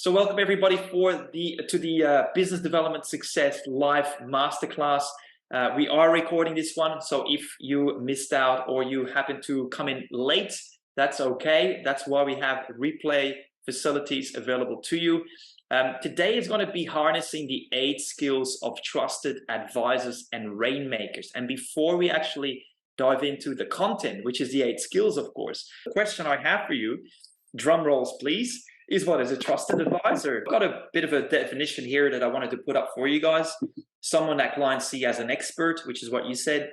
So welcome everybody to the Business Development Success Live Masterclass. We are recording this one, so if you missed out or you happen to come in late, that's okay. That's why we have replay facilities available to you. Today is going to be harnessing the 8 skills of trusted advisors and rainmakers. And before we actually dive into the content, which is the 8 skills, of course, the question I have for you, drum rolls please, is what is a trusted advisor? I've got a bit of a definition here that I wanted to put up for you guys. Someone that clients see as an expert, which is what you said.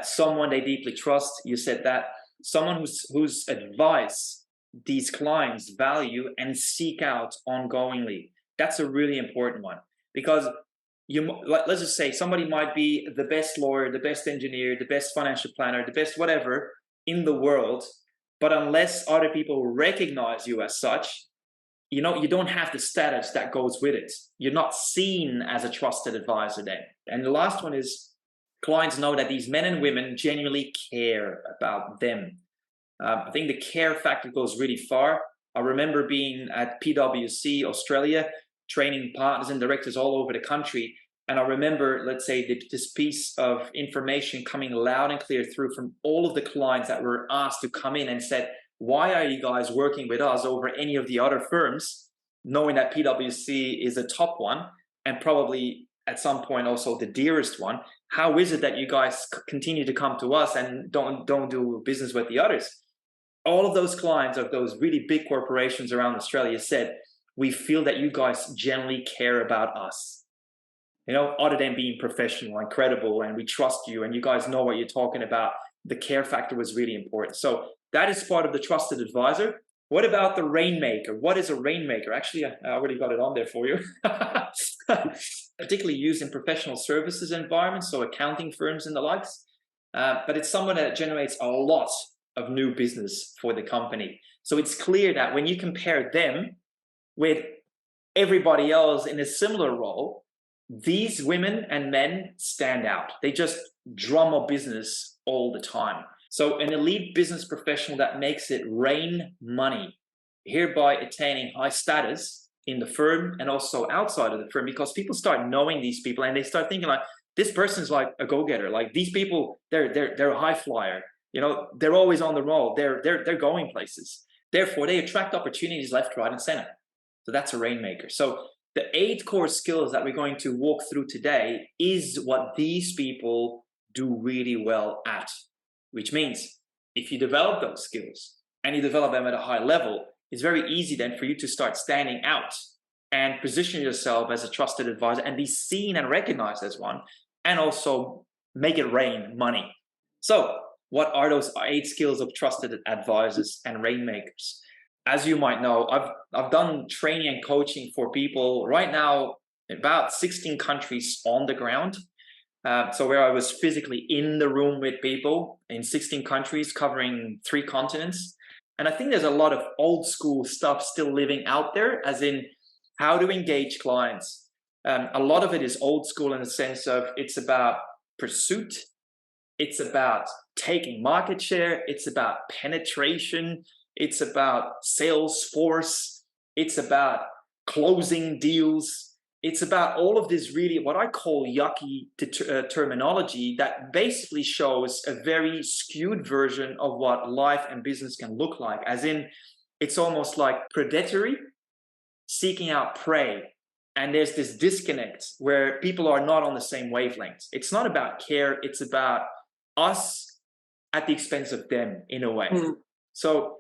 Someone they deeply trust, you said that. Someone whose advice these clients value and seek out ongoingly. That's a really important one, because let's just say somebody might be the best lawyer, the best engineer, the best financial planner, the best whatever in the world, but unless other people recognize you as such, you don't have the status that goes with it. You're not seen as a trusted advisor then. And the last one is clients know that these men and women genuinely care about them. I think the care factor goes really far. I remember being at PwC Australia, training partners and directors all over the country. And I remember, let's say, this piece of information coming loud and clear through from all of the clients that were asked to come in and said, why are you guys working with us over any of the other firms, knowing that PwC is a top one and probably at some point also the dearest one? How is it that you guys continue to come to us and don't do business with the others? All of those clients of those really big corporations around Australia said, we feel that you guys generally care about us, other than being professional and credible, and we trust you and you guys know what you're talking about. The care factor was really important. So that is part of the trusted advisor. What about the rainmaker? What is a rainmaker? Actually, I already got it on there for you. Particularly used in professional services environments, so accounting firms and the likes. But it's someone that generates a lot of new business for the company. So it's clear that when you compare them with everybody else in a similar role, these women and men stand out. They just drum up business all the time. So an elite business professional that makes it rain money, hereby attaining high status in the firm and also outside of the firm, because people start knowing these people and they start thinking like, this person's like a go-getter. Like these people, they're a high flyer. They're always on the roll. They're going places. Therefore, they attract opportunities left, right, and center. So that's a rainmaker. So the 8 core skills that we're going to walk through today is what these people do really well at. Which means if you develop those skills and you develop them at a high level, it's very easy then for you to start standing out and position yourself as a trusted advisor and be seen and recognized as one, and also make it rain money. So what are those 8 skills of trusted advisors and rainmakers? As you might know, I've done training and coaching for people right now in about 16 countries on the ground. So where I was physically in the room with people in 16 countries covering 3 continents. And I think there's a lot of old school stuff still living out there, as in how to engage clients. A lot of it is old school in the sense of it's about pursuit. It's about taking market share. It's about penetration. It's about sales force. It's about closing deals. It's about all of this really what I call yucky terminology that basically shows a very skewed version of what life and business can look like. As in, it's almost like predatory, seeking out prey. And there's this disconnect where people are not on the same wavelength. It's not about care. It's about us at the expense of them in a way. So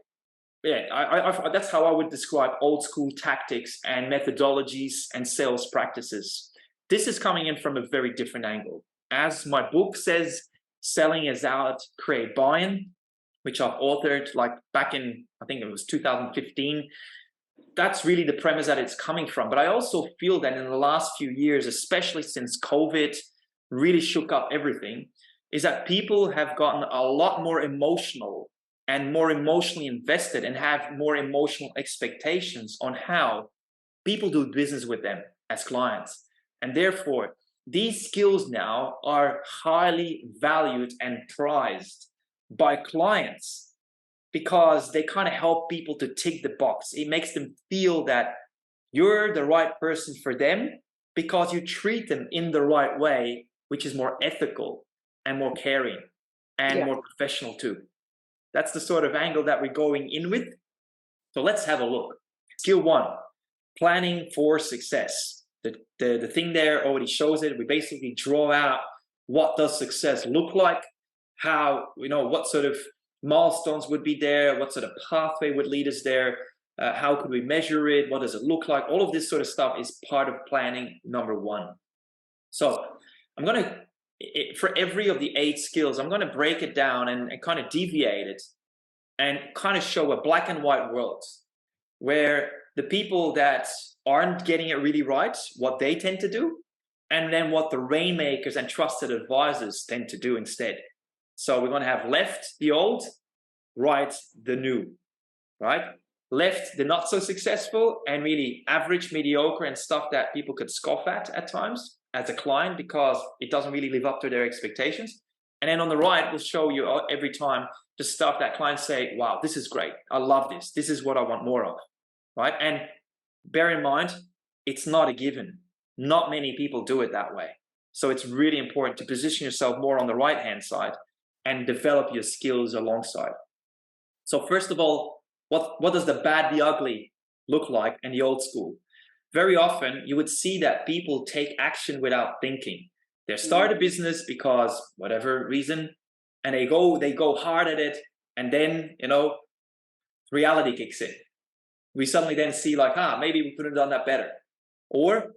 yeah, that's how I would describe old school tactics and methodologies and sales practices. This is coming in from a very different angle. As my book says, selling is out, create buy-in, which I've authored like back in, I think it was 2015. That's really the premise that it's coming from. But I also feel that in the last few years, especially since COVID really shook up everything, is that people have gotten a lot more emotional and more emotionally invested and have more emotional expectations on how people do business with them as clients. And therefore, these skills now are highly valued and prized by clients because they kind of help people to tick the box. It makes them feel that You're the right person for them because you treat them in the right way, which is more ethical and more caring and Yeah. more professional too. That's the sort of angle that we're going in with. So let's have a look. Skill one, planning for success. The thing there already shows it. We basically draw out what does success look like, how, what sort of milestones would be there, what sort of pathway would lead us there, how could we measure it, what does it look like. All of this sort of stuff is part of planning number one. So I'm going to, for every of the 8 skills, I'm going to break it down and kind of deviate it and kind of show a black and white world where the people that aren't getting it really right, what they tend to do, and then what the rainmakers and trusted advisors tend to do instead. So we're going to have left the old, right the new, right? Left the not so successful and really average, mediocre, and stuff that people could scoff at times as a client because it doesn't really live up to their expectations. And then on the right, we'll show you every time the stuff that clients say, wow, this is great. I love this. This is what I want more of, right? And bear in mind, it's not a given. Not many people do it that way. So it's really important to position yourself more on the right-hand side and develop your skills alongside. So first of all, what does the bad, the ugly look like in the old school? Very often, you would see that people take action without thinking. They start a business because whatever reason, and they go hard at it, and then reality kicks in. We suddenly then see like, maybe we could have done that better. Or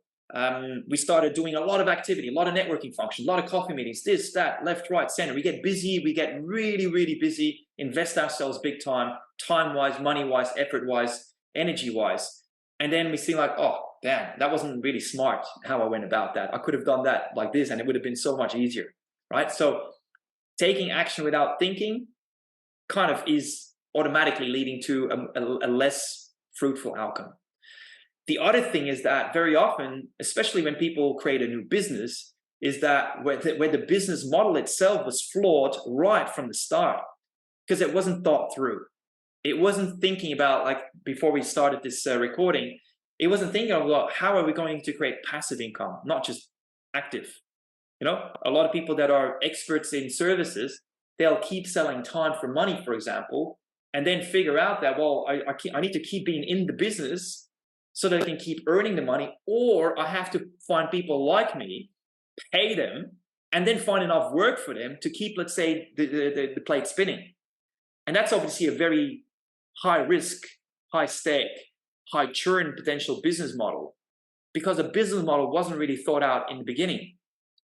we started doing a lot of activity, a lot of networking functions, a lot of coffee meetings, this, that, left, right, center. We get busy, we get really, really busy, invest ourselves big time-wise, money-wise, effort-wise, energy-wise. And then we see like, oh, damn, that wasn't really smart how I went about that. I could have done that like this and it would have been so much easier, right? So taking action without thinking kind of is automatically leading to a less fruitful outcome. The other thing is that very often, especially when people create a new business, is that where the business model itself was flawed right from the start because it wasn't thought through. It wasn't thinking about, like before we started this recording, it wasn't thinking about how are we going to create passive income, not just active. A lot of people that are experts in services, they'll keep selling time for money, for example, and then figure out that, well, I need to keep being in the business so that I can keep earning the money, or I have to find people like me, pay them, and then find enough work for them to keep, let's say, the plate spinning. And that's obviously a very high risk, high stake, high churn potential business model because the business model wasn't really thought out in the beginning.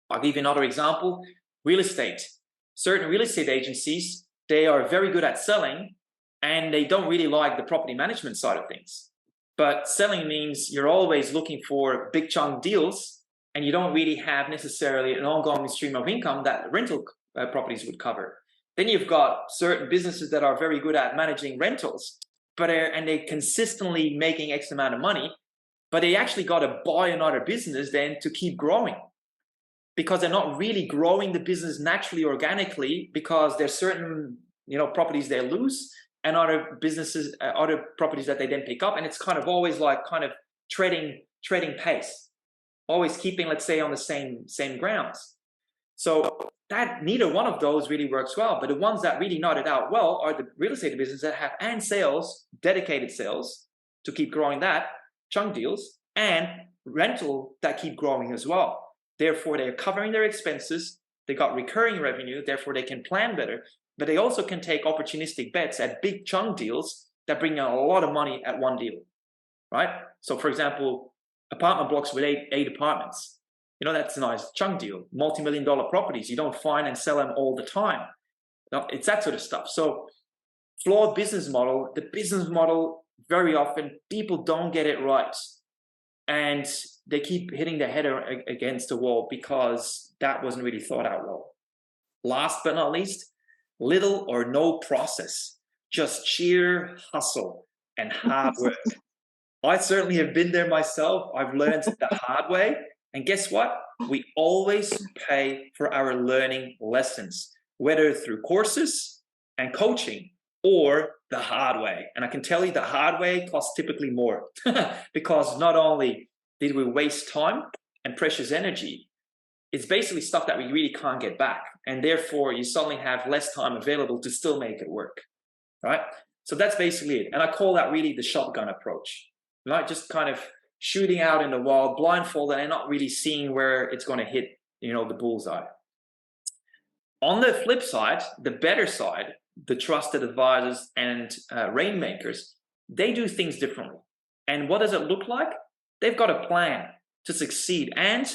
I'll give you another example, real estate. Certain real estate agencies, they are very good at selling and they don't really like the property management side of things. But selling means you're always looking for big chunk deals and you don't really have necessarily an ongoing stream of income that rental properties would cover. Then you've got certain businesses that are very good at managing rentals, and they're consistently making X amount of money, but they actually got to buy another business then to keep growing because they're not really growing the business naturally, organically, because there's certain properties they lose and other businesses, other properties that they then pick up. And it's kind of always like kind of trading pace, always keeping, let's say, on the same grounds. So that neither one of those really works well. But the ones that really nut it out well are the real estate businesses that have and sales, dedicated sales to keep growing that, chunk deals, and rental that keep growing as well. Therefore, they're covering their expenses. They got recurring revenue. Therefore, they can plan better. But they also can take opportunistic bets at big chunk deals that bring in a lot of money at one deal, right? So, for example, apartment blocks with eight apartments. That's a nice chunk deal. Multi-million-dollar properties. You don't find and sell them all the time. It's that sort of stuff. So, flawed business model. The business model, very often, people don't get it right. And they keep hitting their head against the wall because that wasn't really thought out well. Last but not least, little or no process, just sheer hustle and hard work. I certainly have been there myself. I've learned the hard way. And guess what? We always pay for our learning lessons, whether through courses and coaching or the hard way. And I can tell you the hard way costs typically more because not only did we waste time and precious energy, it's basically stuff that we really can't get back. And therefore you suddenly have less time available to still make it work, right? So that's basically it. And I call that really the shotgun approach, right? Just kind of shooting out in the wild, blindfolded, and not really seeing where it's going to hit, the bullseye. On the flip side, the better side, the trusted advisors and rainmakers, they do things differently. And what does it look like? They've got a plan to succeed, and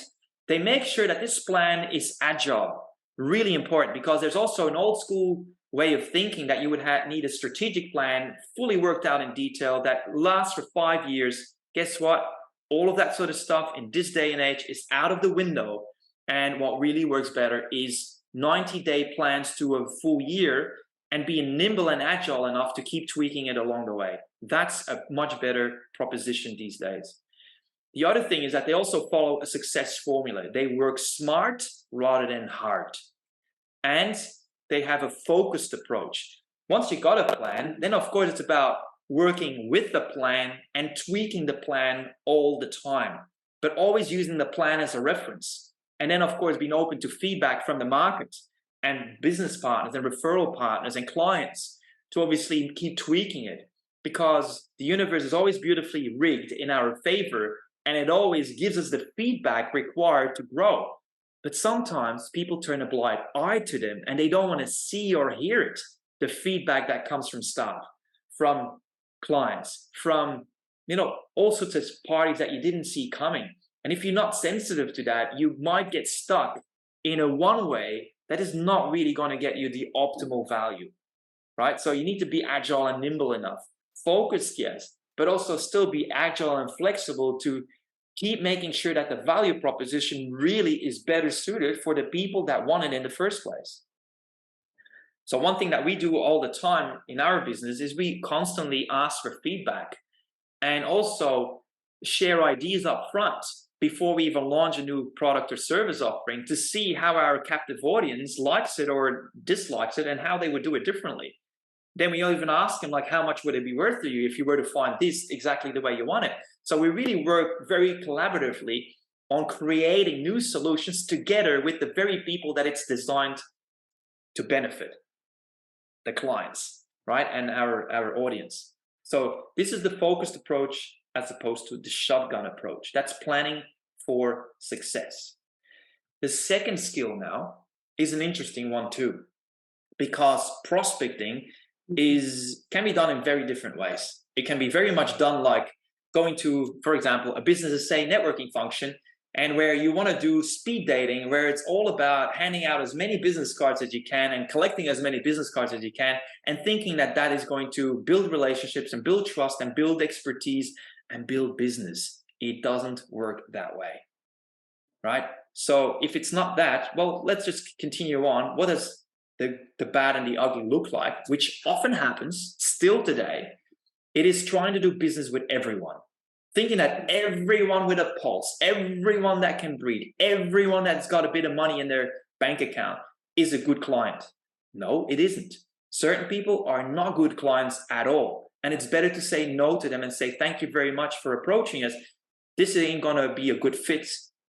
they make sure that this plan is agile. Really important, because there's also an old school way of thinking that you would need a strategic plan fully worked out in detail that lasts for 5 years. Guess what? All of that sort of stuff in this day and age is out of the window. And what really works better is 90-day plans to a full year, and being nimble and agile enough to keep tweaking it along the way. That's a much better proposition these days. The other thing is that they also follow a success formula. They work smart rather than hard. And they have a focused approach. Once you got a plan, then of course it's about working with the plan and tweaking the plan all the time, but always using the plan as a reference. And then of course being open to feedback from the market and business partners and referral partners and clients to obviously keep tweaking it, because the universe is always beautifully rigged in our favor, and it always gives us the feedback required to grow. But sometimes people turn a blind eye to them and they don't want to see or hear it. The feedback that comes from staff, from clients, from all sorts of parties that you didn't see coming. And if you're not sensitive to that, you might get stuck in a one way that is not really going to get you the optimal value, right? So you need to be agile and nimble enough. Focused, yes, but also still be agile and flexible to keep making sure that the value proposition really is better suited for the people that want it in the first place. So one thing that we do all the time in our business is we constantly ask for feedback and also share ideas up front before we even launch a new product or service offering, to see how our captive audience likes it or dislikes it and how they would do it differently. Then we even ask them, like, how much would it be worth to you if you were to find this exactly the way you want it? So we really work very collaboratively on creating new solutions together with the very people that it's designed to benefit, the clients, right? And our audience. So this is the focused approach as opposed to the shotgun approach. That's planning for success. The second skill now is an interesting one too, because prospecting can be done in very different ways. It can be very much done like going to, for example, a business, say, networking function, and where you want to do speed dating, where it's all about handing out as many business cards as you can and collecting as many business cards as you can, and thinking that that is going to build relationships and build trust and build expertise and build business. It doesn't work that way, right? So if it's not that, well, let's just continue on. What does the bad and the ugly look like, which often happens still today? It is trying to do business with everyone, thinking that everyone with a pulse, everyone that can breathe, everyone that's got a bit of money in their bank account is a good client. No, it isn't. Certain people are not good clients at all. And it's better to say no to them and say, thank you very much for approaching us. This ain't going to be a good fit,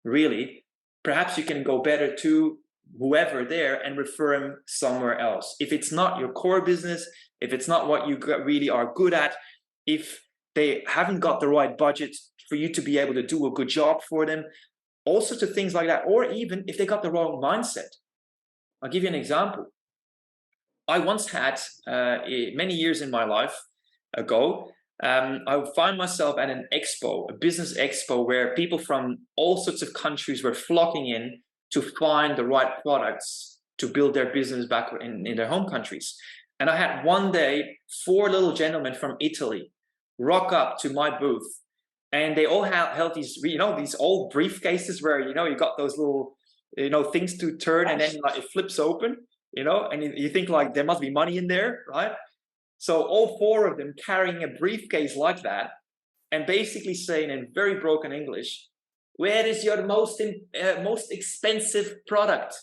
really. Perhaps you can go better to whoever there and refer them somewhere else. If it's not your core business, if it's not what you really are good at, if they haven't got the right budget for you to be able to do a good job for them, all sorts of things like that, or even if they got the wrong mindset. I'll give you an example. I once had, many years in my life ago, I would find myself at an expo, a business expo, where people from all sorts of countries were flocking in to find the right products to build their business back in their home countries. And I had one day 4 little gentlemen from Italy rock up to my booth, and they all held these, these old briefcases where, you got those little, things to turn, and then it flips open, and you think like there must be money in there, right? So all 4 of them carrying a briefcase like that, and basically saying in very broken English, where is your most expensive product?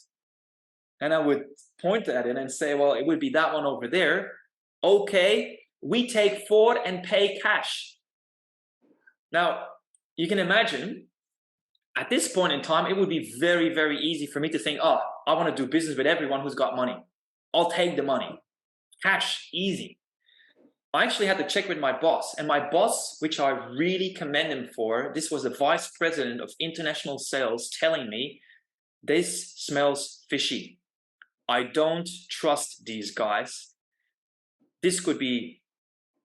And I would point at it and say, well, it would be that one over there. Okay, we take forward and pay cash. Now, you can imagine at this point in time, it would be very, very easy for me to think, oh, I want to do business with everyone who's got money. I'll take the money. Cash, easy. I actually had to check with my boss, and my boss, which I really commend him for, this was the vice president of international sales telling me, this smells fishy. I don't trust these guys. This could be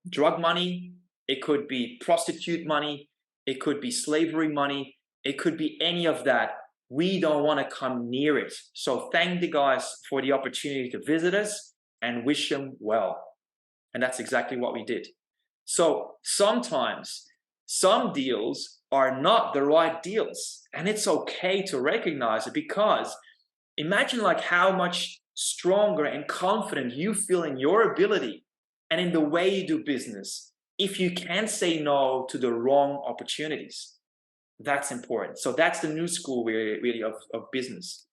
drug money. It could be prostitute money. It could be slavery money. It could be any of that. We don't want to come near it. So thank the guys for the opportunity to visit us and wish them well. And that's exactly what we did. So sometimes some deals are not the right deals, and it's okay to recognize it, because imagine like how much stronger and confident you feel in your ability and in the way you do business if you can say no to the wrong opportunities. That's important. So that's the new school really of business.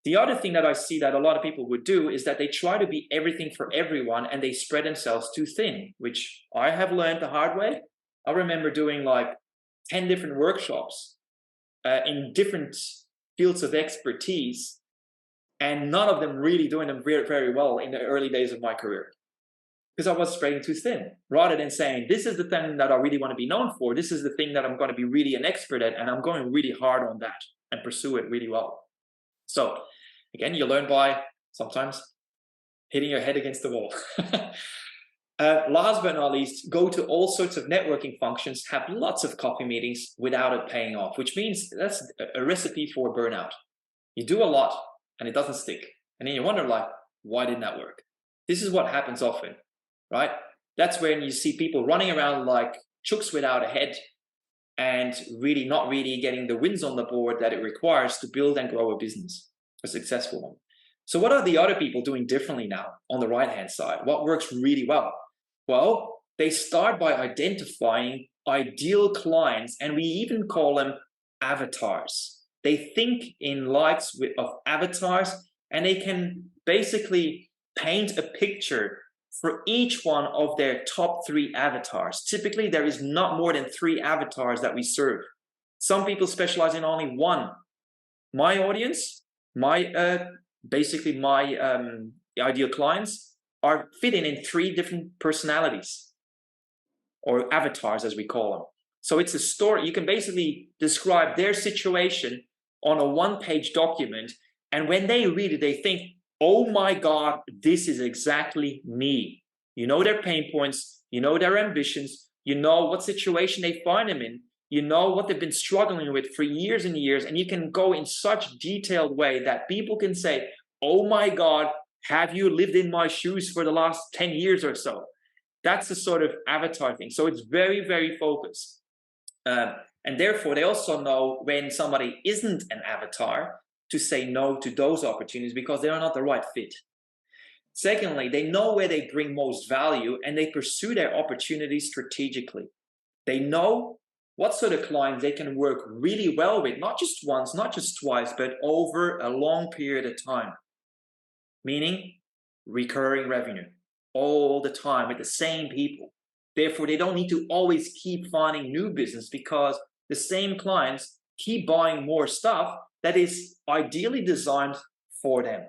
The other thing that I see that a lot of people would do is that they try to be everything for everyone and they spread themselves too thin, which I have learned the hard way. I remember doing like 10 different workshops in different fields of expertise, and none of them really doing them very, very well in the early days of my career, because I was spreading too thin, rather than saying, this is the thing that I really want to be known for. This is the thing that I'm going to be really an expert at, and I'm going really hard on that and pursue it really well. So again, you learn by sometimes hitting your head against the wall. Last but not least, go to all sorts of networking functions, have lots of coffee meetings without it paying off, which means that's a recipe for burnout. You do a lot and it doesn't stick. And then you wonder, like, why didn't that work? This is what happens often, right? That's when you see people running around like chooks without a head and really not really getting the wins on the board that it requires to build and grow a business, a successful one. So what are the other people doing differently now on the right-hand side? What works really well? Well, they start by identifying ideal clients, and we even call them avatars. They think in likes of avatars, and they can basically paint a picture for each one of their top 3 avatars. Typically, there is not more than 3 avatars that we serve. Some people specialize in only one. My audience, basically my ideal clients are fitting in 3 different personalities, or avatars as we call them. So it's a story. You can basically describe their situation on a 1-page document, and when they read it, they think, oh my God, this is exactly me. You know their pain points, you know their ambitions, you know what situation they find them in, you know what they've been struggling with for years and years, and you can go in such detailed way that people can say, oh my God, have you lived in my shoes for the last 10 years or so? That's the sort of avatar thing. So it's very, very focused. And therefore, they also know when somebody isn't an avatar to say no to those opportunities because they are not the right fit. Secondly, they know where they bring most value and they pursue their opportunities strategically. They know what sort of clients they can work really well with, not just once, not just twice, but over a long period of time. Meaning recurring revenue all the time with the same people. Therefore, they don't need to always keep finding new business because the same clients keep buying more stuff that is ideally designed for them.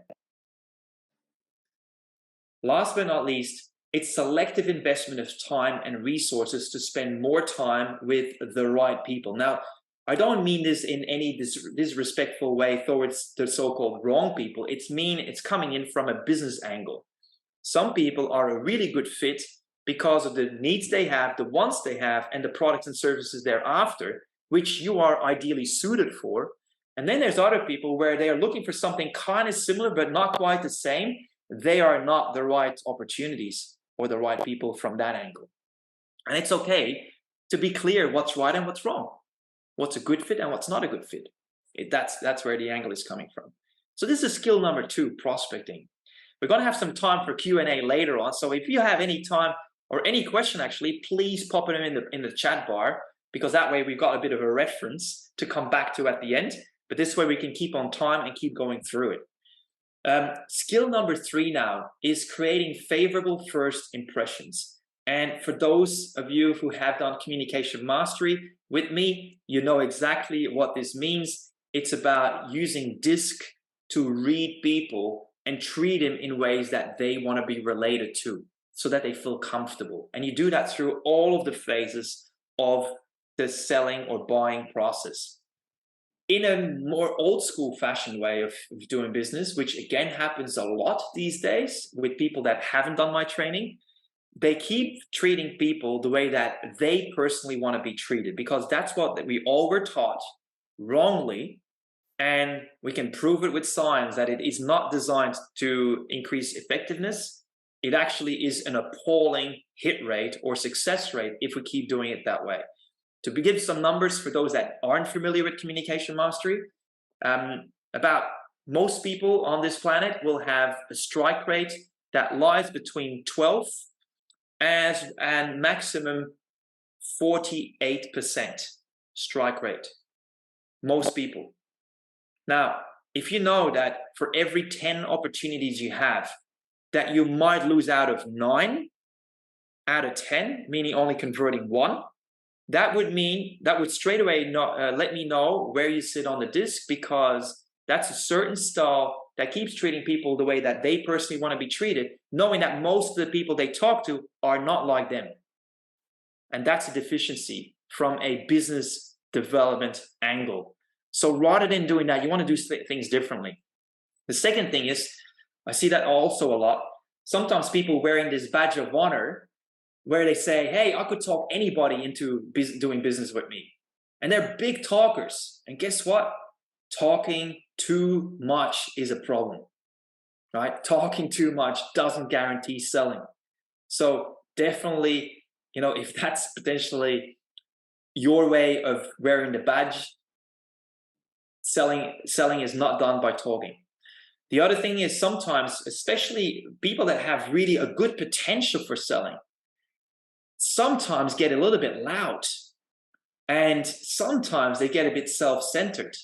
Last but not least, it's selective investment of time and resources to spend more time with the right people. Now, I don't mean this in any disrespectful way towards the so-called wrong people. It's coming in from a business angle. Some people are a really good fit because of the needs they have, the wants they have, and the products and services they're after, which you are ideally suited for. And then there's other people where they are looking for something kind of similar, but not quite the same. They are not the right opportunities or the right people from that angle. And it's okay to be clear what's right and what's wrong, what's a good fit and what's not a good fit. That's where the angle is coming from. So this is skill number 2, prospecting. We're going to have some time for Q&A later on. So if you have any time or any question, actually, please pop it in the chat bar, because that way we've got a bit of a reference to come back to at the end. But this way we can keep on time and keep going through it. Skill number 3 now is creating favorable first impressions. And for those of you who have done communication mastery with me, you know exactly what this means. It's about using DISC to read people and treat them in ways that they want to be related to, so that they feel comfortable. And you do that through all of the phases of the selling or buying process. In a more old school fashioned way of doing business, which again happens a lot these days with people that haven't done my training, they keep treating people the way that they personally want to be treated, because that's what we all were taught wrongly. And we can prove it with science that it is not designed to increase effectiveness. It actually is an appalling hit rate or success rate if we keep doing it that way. To give some numbers for those that aren't familiar with communication mastery, about most people on this planet will have a strike rate that lies between 12 and maximum 48% strike rate. Most people. Now, if you know that for every 10 opportunities you have, that you might lose out of 9 out of 10, meaning only converting 1, that would straight away let me know where you sit on the DISC, because that's a certain style that keeps treating people the way that they personally want to be treated, knowing that most of the people they talk to are not like them. And that's a deficiency from a business development angle. So rather than doing that, you want to do things differently. The second thing is, I see that also a lot. Sometimes people wearing this badge of honor where they say, hey, I could talk anybody into doing business with me. And they're big talkers. And guess what? Talking too much is a problem, right? Talking too much doesn't guarantee selling. So definitely, if that's potentially your way of wearing the badge, selling is not done by talking. The other thing is, sometimes, especially people that have really a good potential for selling, sometimes get a little bit loud, and sometimes they get a bit self-centered,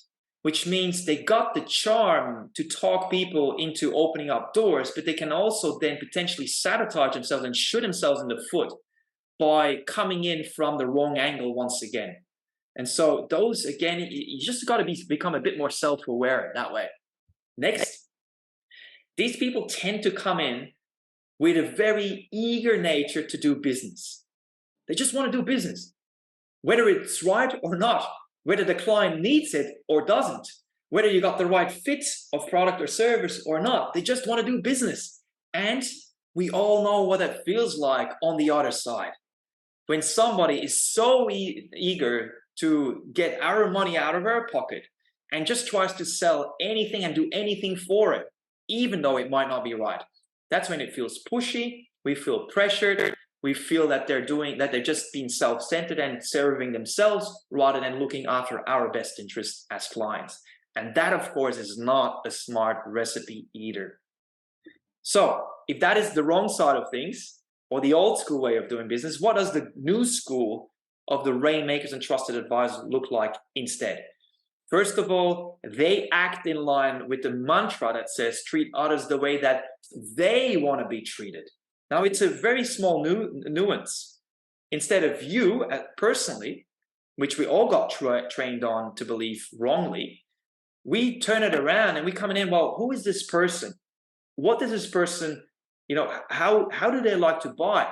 which means they got the charm to talk people into opening up doors, but they can also then potentially sabotage themselves and shoot themselves in the foot by coming in from the wrong angle once again. And so those, again, you just got to become a bit more self-aware that way. Next, these people tend to come in with a very eager nature to do business. They just want to do business, whether it's right or not, whether the client needs it or doesn't, whether you got the right fit of product or service or not. They just want to do business. And we all know what it feels like on the other side. When somebody is so eager to get our money out of our pocket and just tries to sell anything and do anything for it, even though it might not be right, that's when it feels pushy. We feel pressured. We feel that they're just being self-centered and serving themselves rather than looking after our best interests as clients. And that, of course, is not a smart recipe either. So if that is the wrong side of things, or the old school way of doing business, what does the new school of the rainmakers and trusted advisors look like instead? First of all, they act in line with the mantra that says, treat others the way that they want to be treated. Now, it's a very small nuance. Instead of you personally, which we all got trained on to believe wrongly, we turn it around and we come in, well, who is this person? What does this person, how do they like to buy?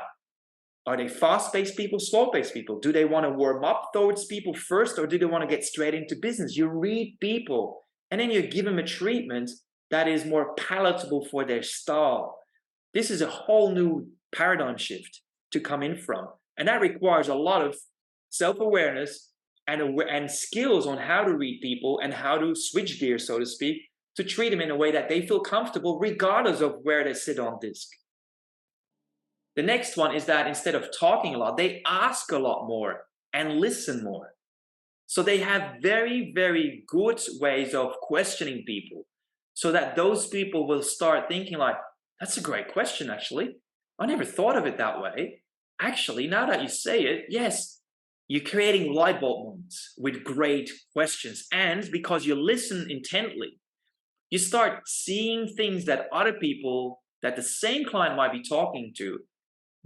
Are they fast-paced people, slow-paced people? Do they want to warm up towards people first, or do they want to get straight into business? You read people, and then you give them a treatment that is more palatable for their style. This is a whole new paradigm shift to come in from. And that requires a lot of self-awareness and skills on how to read people and how to switch gears, so to speak, to treat them in a way that they feel comfortable regardless of where they sit on DISC. The next one is that instead of talking a lot, they ask a lot more and listen more. So they have very, very good ways of questioning people, so that those people will start thinking like, that's a great question, actually. I never thought of it that way. Actually, now that you say it, yes, you're creating light bulb moments with great questions. And because you listen intently, you start seeing things that other people, that the same client might be talking to,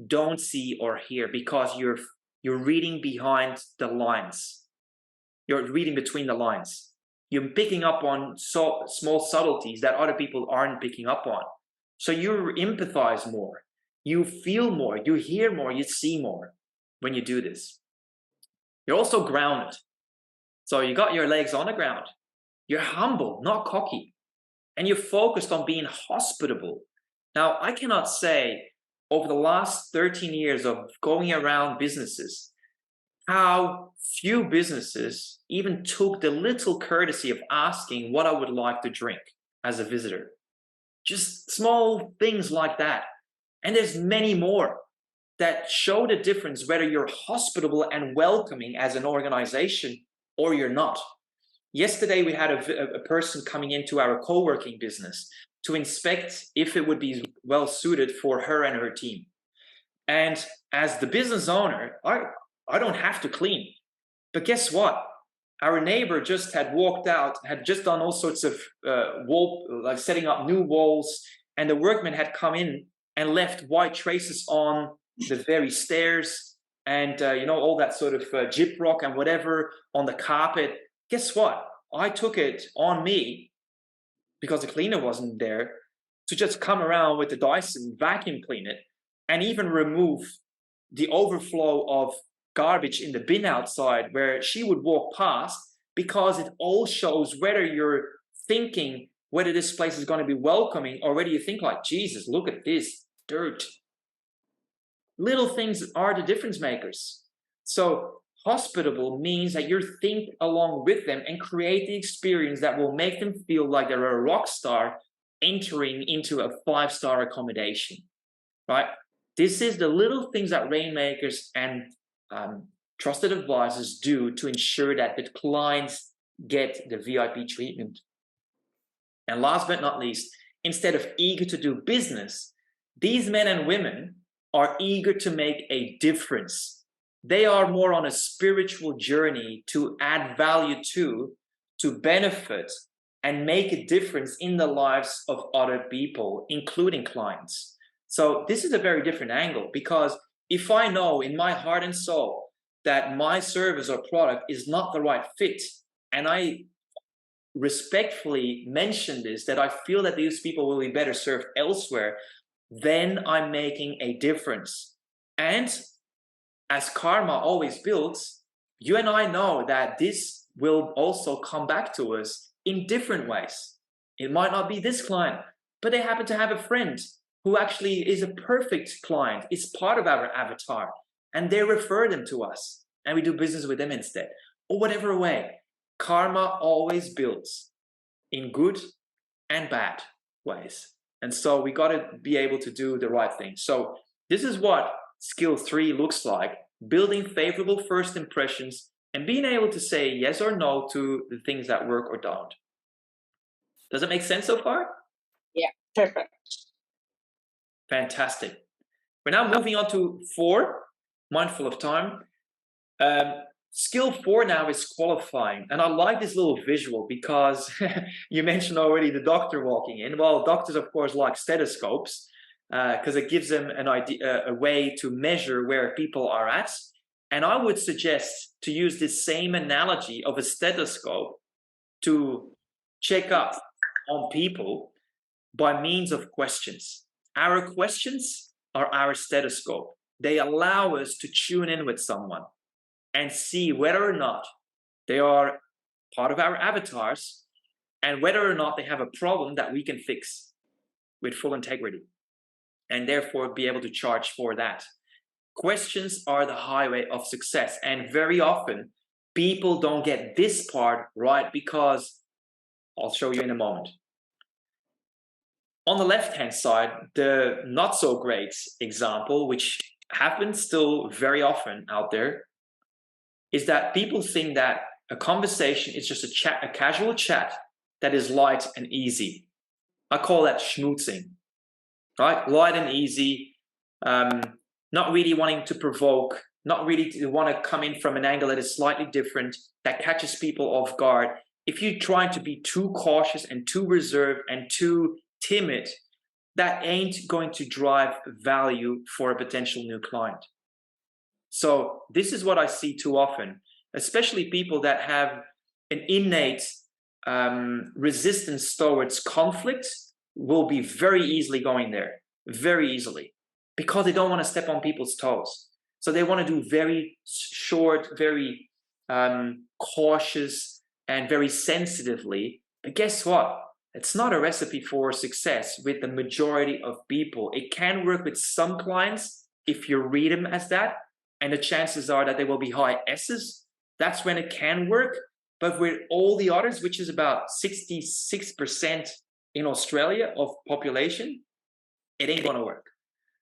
don't see or hear, because you're reading behind the lines. You're reading between the lines. You're picking up on so small subtleties that other people aren't picking up on. So you empathize more, you feel more, you hear more, you see more when you do this. You're also grounded. So you got your legs on the ground. You're humble, not cocky. And you're focused on being hospitable. Now, I cannot say over the last 13 years of going around businesses, how few businesses even took the little courtesy of asking what I would like to drink as a visitor. Just small things like that. And there's many more that show the difference whether you're hospitable and welcoming as an organization or you're not. Yesterday, we had a person coming into our co-working business to inspect if it would be well suited for her and her team. And as the business owner, I don't have to clean. But guess what? Our neighbor just had walked out, had just done all sorts of like setting up new walls, and the workmen had come in and left white traces on the very stairs, and all that sort of gyprock and whatever on the carpet. Guess what? I took it on me, because the cleaner wasn't there, to just come around with the Dyson, vacuum clean it, and even remove the overflow of garbage in the bin outside where she would walk past, because it all shows whether you're thinking whether this place is going to be welcoming, or whether you think like, Jesus, look at this dirt. Little things are the difference makers. So hospitable means that you think along with them and create the experience that will make them feel like they're a rock star entering into a 5-star accommodation, right? This is the little things that rainmakers and trusted advisors do to ensure that the clients get the VIP treatment. And last but not least, instead of eager to do business, these men and women are eager to make a difference. They are more on a spiritual journey to add value to benefit and make a difference in the lives of other people, including clients. So this is a very different angle, because if I know in my heart and soul that my service or product is not the right fit, and I respectfully mention this, that I feel that these people will be better served elsewhere, then I'm making a difference. And as karma always builds, you and I know that this will also come back to us in different ways. It might not be this client, but they happen to have a friend who actually is a perfect client, is part of our avatar, and they refer them to us, and we do business with them instead, or whatever way. Karma always builds in good and bad ways. And so we got to be able to do the right thing. So this is what skill 3 looks like: building favorable first impressions and being able to say yes or no to the things that work or don't. Does it make sense so far? Yeah, perfect. Fantastic. We're now moving on to 4, mindful of time. Skill 4 now is qualifying. And I like this little visual because you mentioned already the doctor walking in. Well, doctors, of course, like stethoscopes because it gives them an idea, a way to measure where people are at. And I would suggest to use this same analogy of a stethoscope to check up on people by means of questions. Our questions are our stethoscope. They allow us to tune in with someone and see whether or not they are part of our avatars and whether or not they have a problem that we can fix with full integrity, and therefore be able to charge for that. Questions are the highway of success, and very often people don't get this part right because I'll show you in a moment. On the left-hand side, the not so great example, which happens still very often out there, is that people think that a conversation is just a casual chat that is light and easy. I call that schmoozing, right? Light and easy, not really wanting to provoke, not really to want to come in from an angle that is slightly different, that catches people off guard, If you try to be too cautious and too reserved and too timid, that ain't going to drive value for a potential new client. So this is what I see too often, especially people that have an innate resistance towards conflict will be very easily going there, very easily, because they don't want to step on people's toes. So they want to do very short, very cautious, and very sensitively. But guess what? It's not a recipe for success with the majority of people. It can work with some clients if you read them as that, and the chances are that they will be high S's. That's when it can work. But with all the others, which is about 66% in Australia of population, it ain't gonna work.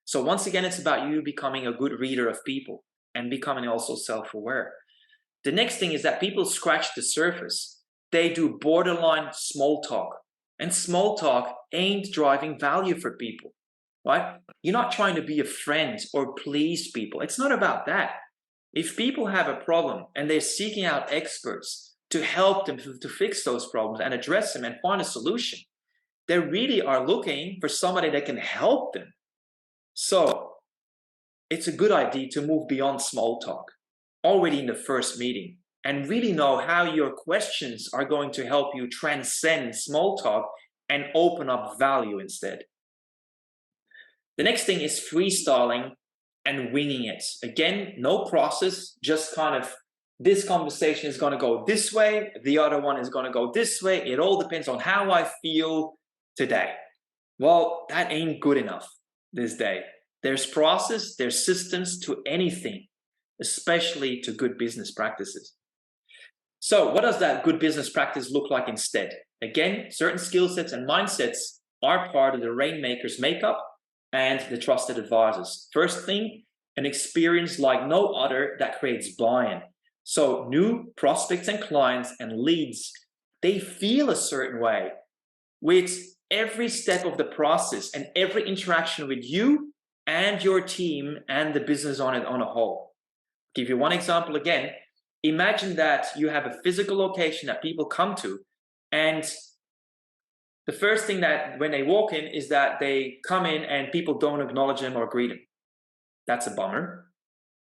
So once again, it's about you becoming a good reader of people and becoming also self-aware. The next thing is that people scratch the surface. They do borderline small talk. And small talk ain't driving value for people, right? You're not trying to be a friend or please people. It's not about that. If people have a problem and they're seeking out experts to help them to fix those problems and address them and find a solution, they really are looking for somebody that can help them. So it's a good idea to move beyond small talk already in the first meeting and really know how your questions are going to help you transcend small talk and open up value instead. The next thing is freestyling and winging it. Again, no process, just kind of this conversation is going to go this way, the other one is going to go this way. It all depends on how I feel today. Well, that ain't good enough this day. There's process, there's systems to anything, especially to good business practices. So what does that good business practice look like instead? Again, certain skill sets and mindsets are part of the rainmakers makeup and the trusted advisors. First thing, an experience like no other that creates buy-in. So new prospects and clients and leads, they feel a certain way with every step of the process and every interaction with you and your team and the business on it on a whole. I'll give you one example again. Imagine that you have a physical location that people come to, and the first thing that when they walk in is that they come in and people don't acknowledge them or greet them. That's a bummer,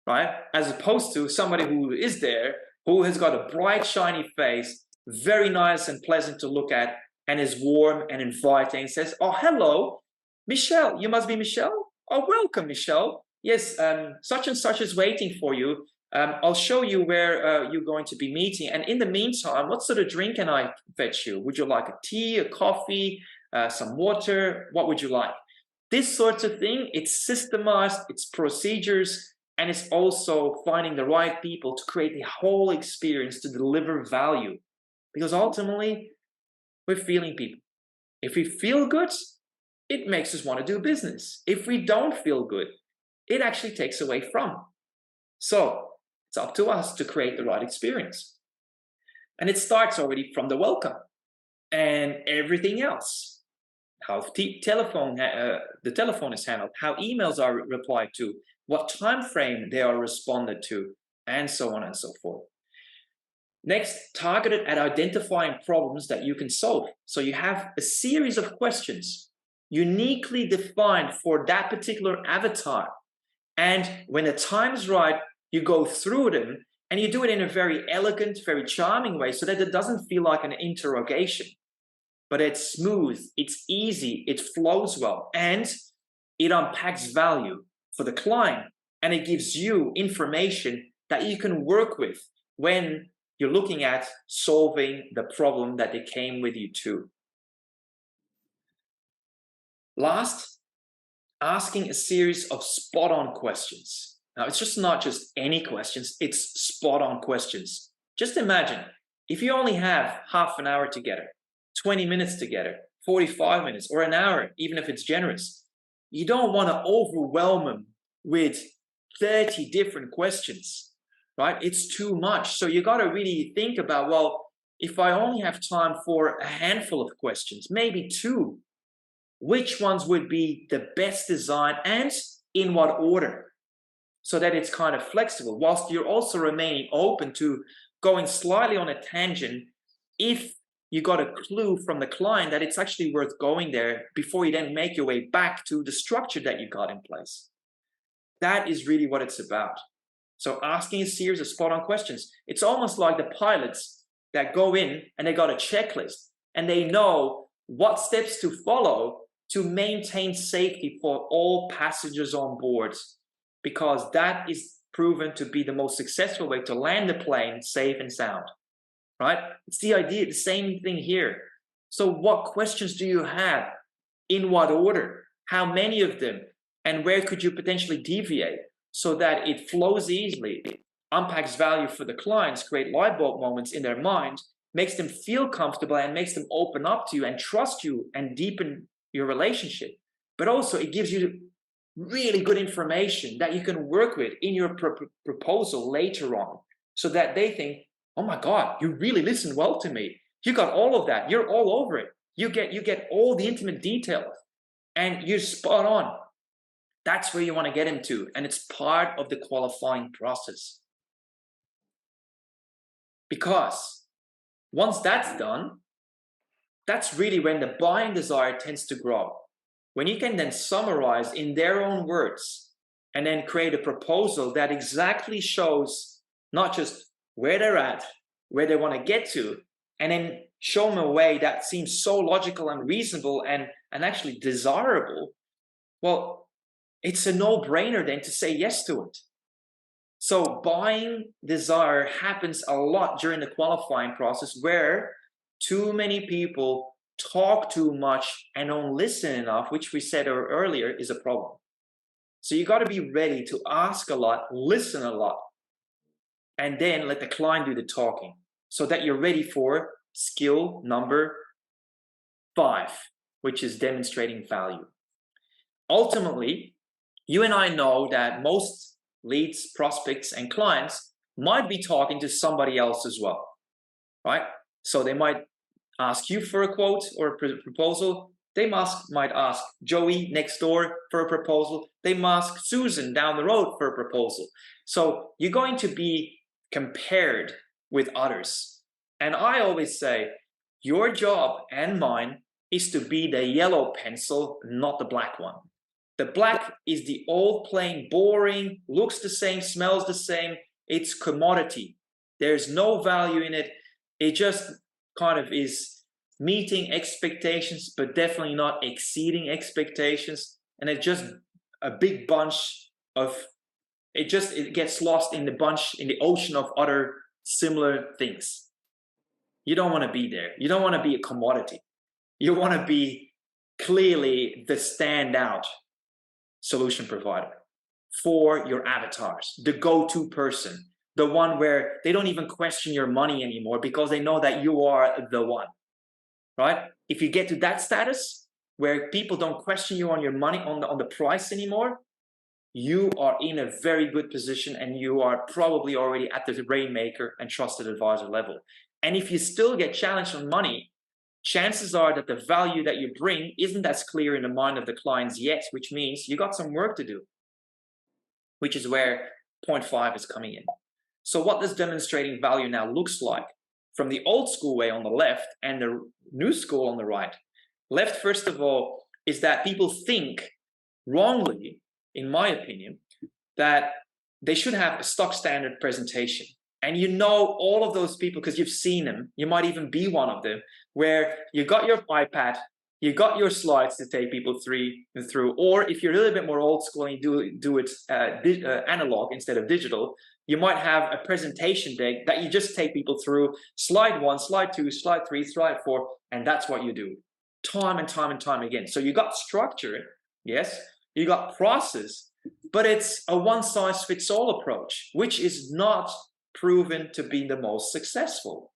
right? As opposed to somebody who is there, who has got a bright, shiny face, very nice and pleasant to look at, and is warm and inviting, and says, "Oh, hello, Michelle. You must be Michelle? Oh, welcome, Michelle. Yes, such and such is waiting for you. I'll show you where you're going to be meeting. And in the meantime, what sort of drink can I fetch you? Would you like a tea, a coffee, some water? What would you like?" This sort of thing, it's systemized, it's procedures, and it's also finding the right people to create the whole experience to deliver value. Because ultimately, we're feeling people. If we feel good, it makes us want to do business. If we don't feel good, it actually takes away from. So it's up to us to create the right experience. And it starts already from the welcome and everything else. How the telephone is handled, how emails are replied to, what time frame they are responded to, and so on and so forth. Next, targeted at identifying problems that you can solve. So you have a series of questions uniquely defined for that particular avatar. And when the time is right, you go through them and you do it in a very elegant, very charming way so that it doesn't feel like an interrogation. But it's smooth, it's easy, it flows well, and it unpacks value for the client. And it gives you information that you can work with when you're looking at solving the problem that they came with you to. Last, asking a series of spot-on questions. Now, it's just not just any questions, it's spot-on questions. Just imagine, if you only have half an hour together, 20 minutes together, 45 minutes, or an hour, even if it's generous, you don't want to overwhelm them with 30 different questions, right? It's too much. So you got to really think about, well, if I only have time for a handful of questions, maybe two, which ones would be the best design and in what order? So that it's kind of flexible, whilst you're also remaining open to going slightly on a tangent if you got a clue from the client that it's actually worth going there before you then make your way back to the structure that you got in place. That is really what it's about. So asking a series of spot-on questions. It's almost like the pilots that go in and they got a checklist and they know what steps to follow to maintain safety for all passengers on board, because that is proven to be the most successful way to land the plane safe and sound, right? It's the idea, the same thing here. So what questions do you have? In what order? How many of them? And where could you potentially deviate so that it flows easily, unpacks value for the clients, create light bulb moments in their mind, makes them feel comfortable and makes them open up to you and trust you and deepen your relationship. But also it gives you really good information that you can work with in your proposal later on, so that they think, oh my God, you really listen well to me. You got all of that. You're all over it. You get all the intimate details and you're spot on. That's where you want to get him to. And it's part of the qualifying process. Because once that's done, that's really when the buying desire tends to grow. When you can then summarize in their own words and then create a proposal that exactly shows not just where they're at, where they want to get to, and then show them a way that seems so logical and reasonable and actually desirable, well, it's a no-brainer then to say yes to it. So buying desire happens a lot during the qualifying process, where too many people talk too much and don't listen enough, which we said earlier is a problem. So you got to be ready to ask a lot, listen a lot, and then let the client do the talking, so that you're ready for skill number 5, which is demonstrating value. Ultimately, you and I know that most leads, prospects, and clients might be talking to somebody else as well, right? So they might ask you for a quote or a proposal. They might ask Joey next door for a proposal. They might ask Susan down the road for a proposal. So you're going to be compared with others. And I always say, your job and mine is to be the yellow pencil, not the black one. The black is the old, plain, boring, looks the same, smells the same. It's commodity. There's no value in it. It just kind of is meeting expectations, but definitely not exceeding expectations. And it's just a big bunch of, it gets lost in the ocean of other similar things. You don't want to be there. You don't want to be a commodity. You want to be clearly the standout solution provider for your avatars, the go-to person, the one where they don't even question your money anymore because they know that you are the one, right? If you get to that status where people don't question you on your money, on the price anymore, you are in a very good position, and you are probably already at the rainmaker and trusted advisor level. And if you still get challenged on money, chances are that the value that you bring isn't as clear in the mind of the clients yet, which means you got some work to do, which is where point 5 is coming in. So what does demonstrating value now looks like from the old school way on the left and the new school on the right? Left, first of all, is that people think wrongly, in my opinion, that they should have a stock standard presentation. And you know all of those people because you've seen them. You might even be one of them, where you got your iPad, you got your slides to take people through, or if you're a little bit more old school and you do it analog instead of digital, you might have a presentation deck that you just take people through slide 1, slide 2, slide 3, slide 4, and that's what you do time and time and time again. So you got structure, yes, you got process, but it's a one-size-fits-all approach, which is not proven to be the most successful.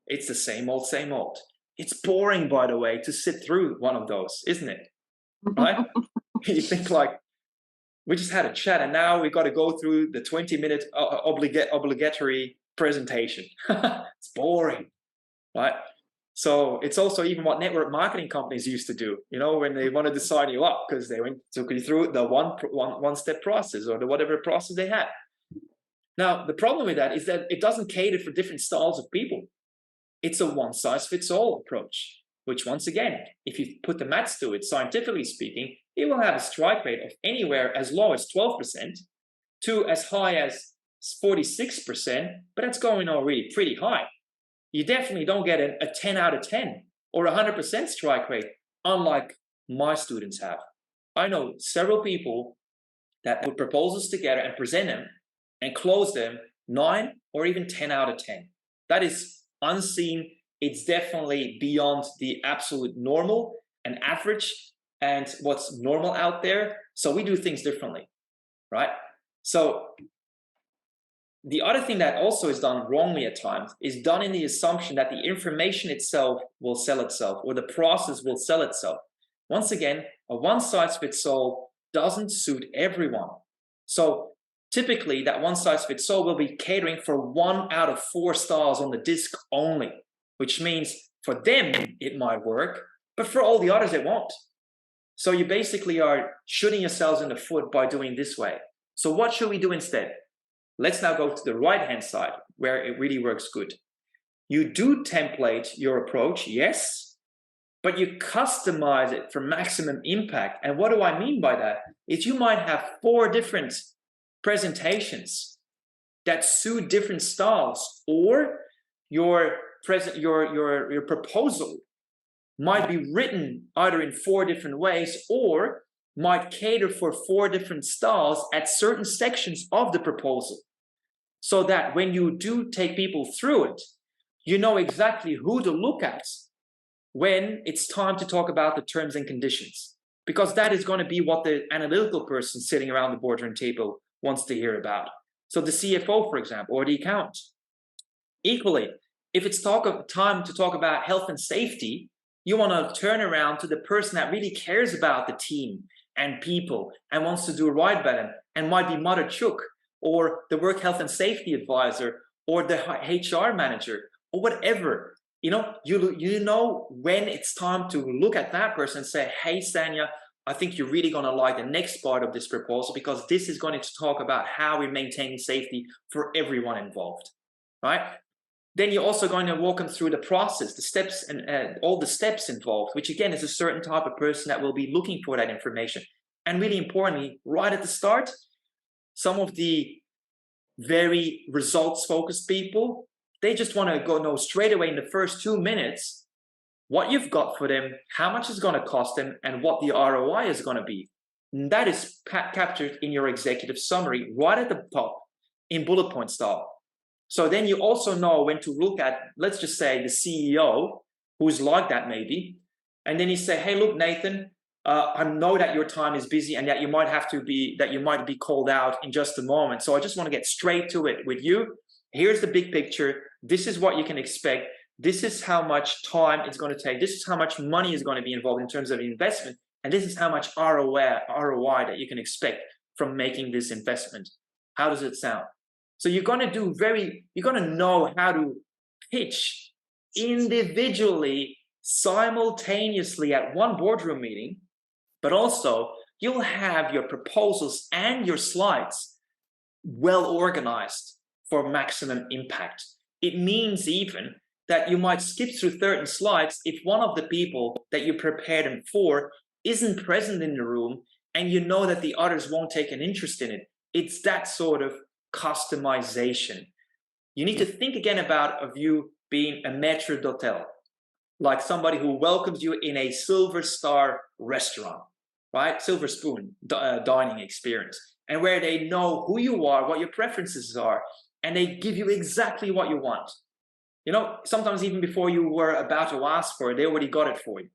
It's the same old, same old. It's boring, by the way, to sit through one of those, isn't it? Right? You think like, we just had a chat and now we got to go through the 20-minute obligatory presentation. It's boring, right? So it's also even what network marketing companies used to do, you know, when they wanted to sign you up, because they took you through the one-step process or the whatever process they had. Now, the problem with that is that it doesn't cater for different styles of people. it's a one-size-fits-all approach, which once again, if you put the maths to it, scientifically speaking, it will have a strike rate of anywhere as low as 12% to as high as 46%, but that's going already pretty high. You definitely don't get a 10 out of 10 or 100% strike rate, unlike my students have. I know several people that put proposals together and present them and close them 9 or even 10 out of 10. That is unseen. It's definitely beyond the absolute normal and average and what's normal out there. So we do things differently, right? So the other thing that also is done wrongly at times is done in the assumption that the information itself will sell itself or the process will sell itself. Once again, a one-size-fits-all doesn't suit everyone. So typically that one-size-fits-all will be catering for 1 out of 4 styles on the disc only, which means for them it might work, but for all the others it won't. So you basically are shooting yourselves in the foot by doing this way. So what should we do instead? Let's now go to the right-hand side where it really works good. You do template your approach, yes, but you customize it for maximum impact. And what do I mean by that? Is you might have 4 different presentations that suit different styles, or your proposal might be written either in 4 different ways or might cater for 4 different styles at certain sections of the proposal. So that when you do take people through it, you know exactly who to look at when it's time to talk about the terms and conditions, because that is going to be what the analytical person sitting around the boardroom table wants to hear about. So the CFO, for example, or the accountant. Equally, if it's time to talk about health and safety, you want to turn around to the person that really cares about the team and people and wants to do right by them, and might be Mother Chook, or the work health and safety advisor, or the HR manager, or whatever. You know when it's time to look at that person and say, hey, Sanya, I think you're really going to like the next part of this proposal, because this is going to talk about how we maintain safety for everyone involved, right? Then you're also going to walk them through the process, the steps, and all the steps involved, which again is a certain type of person that will be looking for that information. And really importantly, right at the start, some of the very results-focused people, they just want to know straight away in the first 2 minutes what you've got for them, how much it's going to cost them, and what the ROI is going to be. And that is captured in your executive summary right at the top in bullet point style. So then you also know when to look at, let's just say, the CEO, who's like that maybe, and then you say, hey, look, Nathan, I know that your time is busy and that you might be called out in just a moment. So I just want to get straight to it with you. Here's the big picture. This is what you can expect. This is how much time it's going to take. This is how much money is going to be involved in terms of investment. And this is how much ROI that you can expect from making this investment. How does it sound? So you're going to know how to pitch individually, simultaneously at one boardroom meeting, but also you'll have your proposals and your slides well organized for maximum impact. It means even that you might skip through certain slides if one of the people that you prepared them for isn't present in the room and you know that the others won't take an interest in it. It's that sort of customization. You need to think again of you being a maître d'hôtel, like somebody who welcomes you in a silver star restaurant, right? Silver spoon dining experience, and where they know who you are, what your preferences are, and they give you exactly what you want. You know, sometimes even before you were about to ask for it, they already got it for you.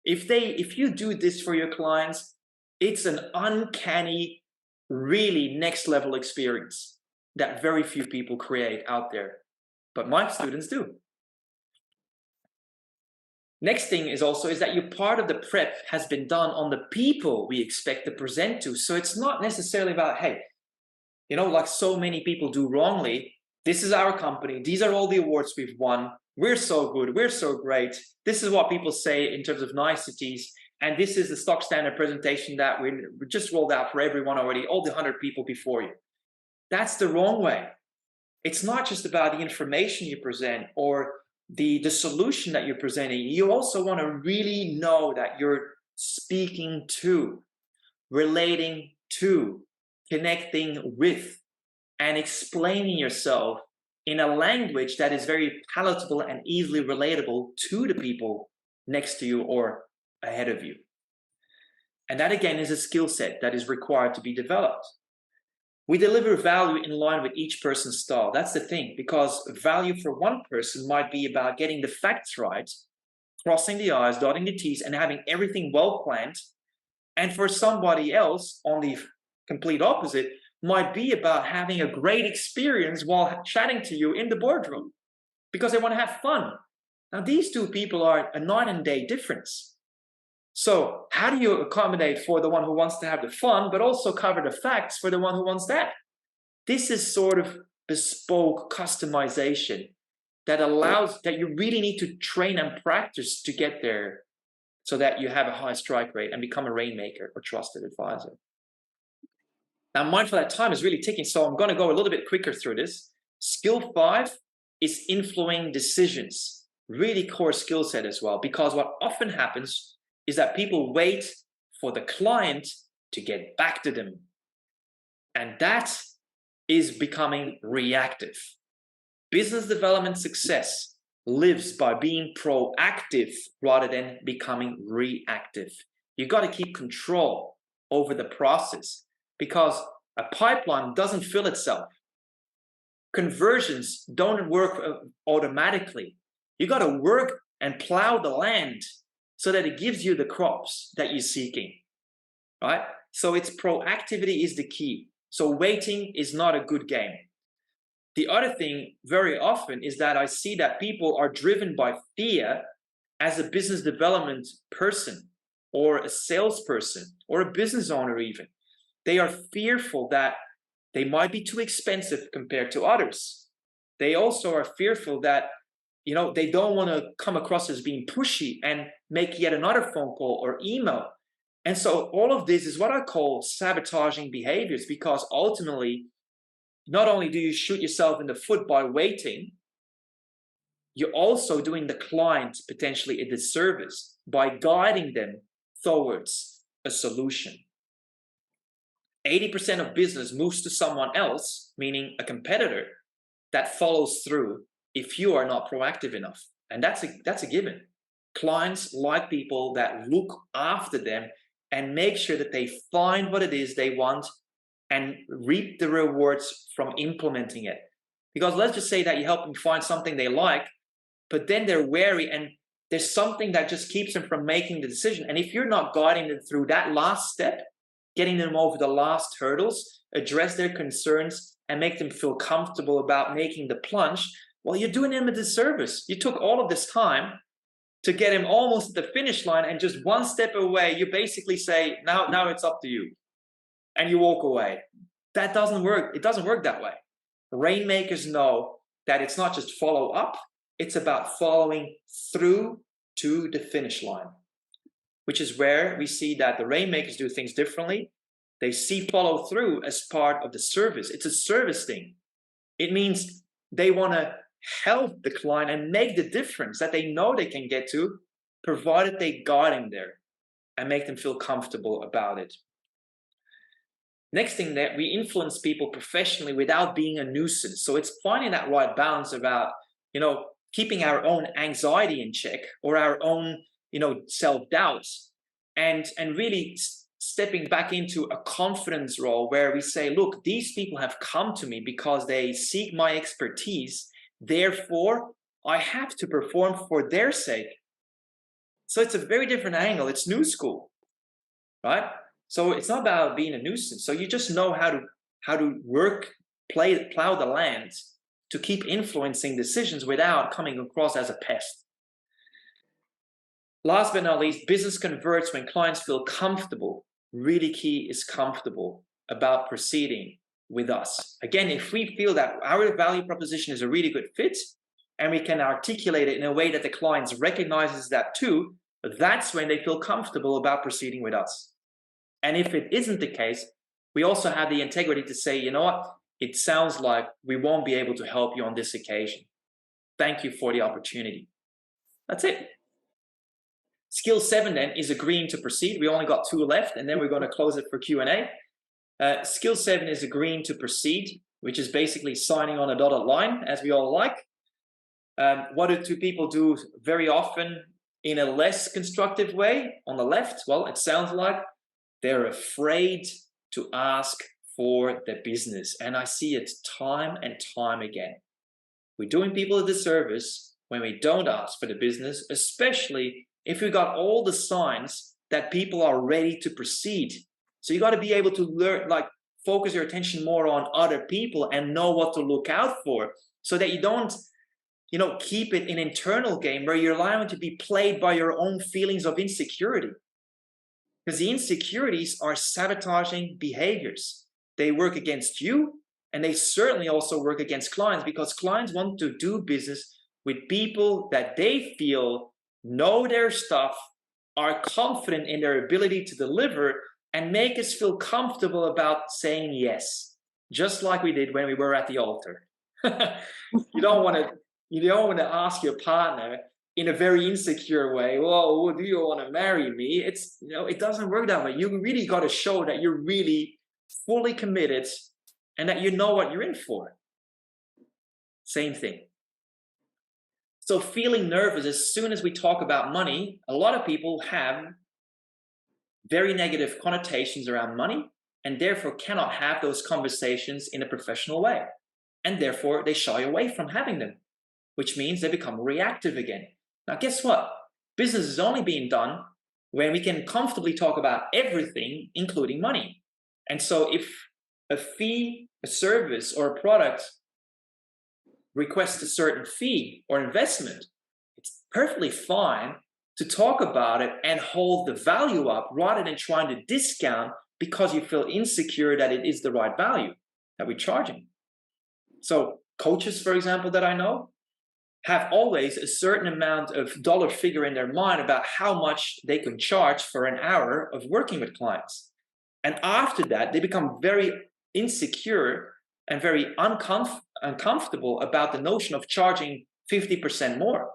If you do this for your clients, it's an uncanny, really next level experience that very few people create out there, but my students do. Next thing is that your part of the prep has been done on the people we expect to present to. So it's not necessarily about, hey, you know, like so many people do wrongly, this is our company, these are all the awards we've won, we're so good, we're so great, this is what people say in terms of niceties, and this is the stock standard presentation that we just rolled out for everyone already, all the 100 people before you. That's the wrong way. It's not just about the information you present or the solution that you're presenting, you also want to really know that you're speaking to, relating to, connecting with, and explaining yourself in a language that is very palatable and easily relatable to the people next to you or ahead of you. And that again is a skill set that is required to be developed. We deliver value in line with each person's style. That's the thing, because value for one person might be about getting the facts right, crossing the I's, dotting the T's, and having everything well planned. And for somebody else, on the complete opposite, might be about having a great experience while chatting to you in the boardroom because they want to have fun. Now, these two people are a night and day difference. So how do you accommodate for the one who wants to have the fun, but also cover the facts for the one who wants that? This is sort of bespoke customization that allows that you really need to train and practice to get there so that you have a high strike rate and become a rainmaker or trusted advisor. Now, I'm mindful that time is really ticking, so I'm going to go a little bit quicker through this. Skill 5 is influencing decisions. Really core skill set as well, because what often happens is that people wait for the client to get back to them. And that is becoming reactive. Business development success lives by being proactive rather than becoming reactive. You got to keep control over the process because a pipeline doesn't fill itself. Conversions don't work automatically. You got to work and plow the land so that it gives you the crops that you're seeking, right? So it's proactivity is the key. So waiting is not a good game. The other thing very often is that I see that people are driven by fear as a business development person or a salesperson or a business owner even. They are fearful that they might be too expensive compared to others. They also are fearful that, they don't want to come across as being pushy and make yet another phone call or email. And so all of this is what I call sabotaging behaviors, because ultimately, not only do you shoot yourself in the foot by waiting, you're also doing the client potentially a disservice by guiding them towards a solution. 80% of business moves to someone else, meaning a competitor, that follows through if you are not proactive enough. And that's a given. Clients like people that look after them and make sure that they find what it is they want and reap the rewards from implementing it. Because let's just say that you help them find something they like, but then they're wary and there's something that just keeps them from making the decision. And if you're not guiding them through that last step, getting them over the last hurdles, address their concerns, and make them feel comfortable about making the plunge, well, you're doing them a disservice. You took all of this time to get him almost at the finish line, and just one step away, you basically say, now it's up to you. And you walk away. That doesn't work. It doesn't work that way. Rainmakers know that it's not just follow up, it's about following through to the finish line, which is where we see that the rainmakers do things differently. They see follow through as part of the service. It's a service thing. It means they want to help the client and make the difference that they know they can get to, provided they guide them there and make them feel comfortable about it. Next thing, that we influence people professionally without being a nuisance. So it's finding that right balance about, keeping our own anxiety in check or our own, self-doubts and really stepping back into a confidence role where we say, look, these people have come to me because they seek my expertise. Therefore, I have to perform for their sake. So it's a very different angle. It's new school, right? So it's not about being a nuisance. So you just know how to work, plow the land to keep influencing decisions without coming across as a pest. Last but not least, business converts when clients feel comfortable. Really key is comfortable about proceeding with us. Again, if we feel that our value proposition is a really good fit and we can articulate it in a way that the clients recognizes that too, that's when they feel comfortable about proceeding with us. And if it isn't the case, we also have the integrity to say, you know what, it sounds like we won't be able to help you on this occasion. Thank you for the opportunity. That's it. Skill 7 then is agreeing to proceed. We only got 2 left, and then we're going to close it for Q&A. Skill 7 is agreeing to proceed, which is basically signing on a dotted line, as we all like. What do people do very often in a less constructive way on the left? Well, it sounds like they're afraid to ask for the business. And I see it time and time again. We're doing people a disservice when we don't ask for the business, especially if we got all the signs that people are ready to proceed. So you got to be able to learn, like focus your attention more on other people and know what to look out for, so that you don't, keep it an internal game where you're allowing to be played by your own feelings of insecurity. Because the insecurities are sabotaging behaviors. They work against you, and they certainly also work against clients, because clients want to do business with people that they feel know their stuff, are confident in their ability to deliver, and make us feel comfortable about saying yes, just like we did when we were at the altar. You don't want to ask your partner in a very insecure way, well, do you want to marry me? It doesn't work that way. You really got to show that you're really fully committed and that you know what you're in for. Same thing. So feeling nervous as soon as we talk about money, a lot of people have very negative connotations around money, and therefore cannot have those conversations in a professional way. And therefore they shy away from having them, which means they become reactive again. Now, guess what? Business is only being done when we can comfortably talk about everything, including money. And so if a fee, a service, or a product requests a certain fee or investment, it's perfectly fine to talk about it and hold the value up rather than trying to discount because you feel insecure that it is the right value that we're charging. So coaches, for example, that I know, have always a certain amount of dollar figure in their mind about how much they can charge for an hour of working with clients. And after that, they become very insecure and very uncomfortable about the notion of charging 50% more.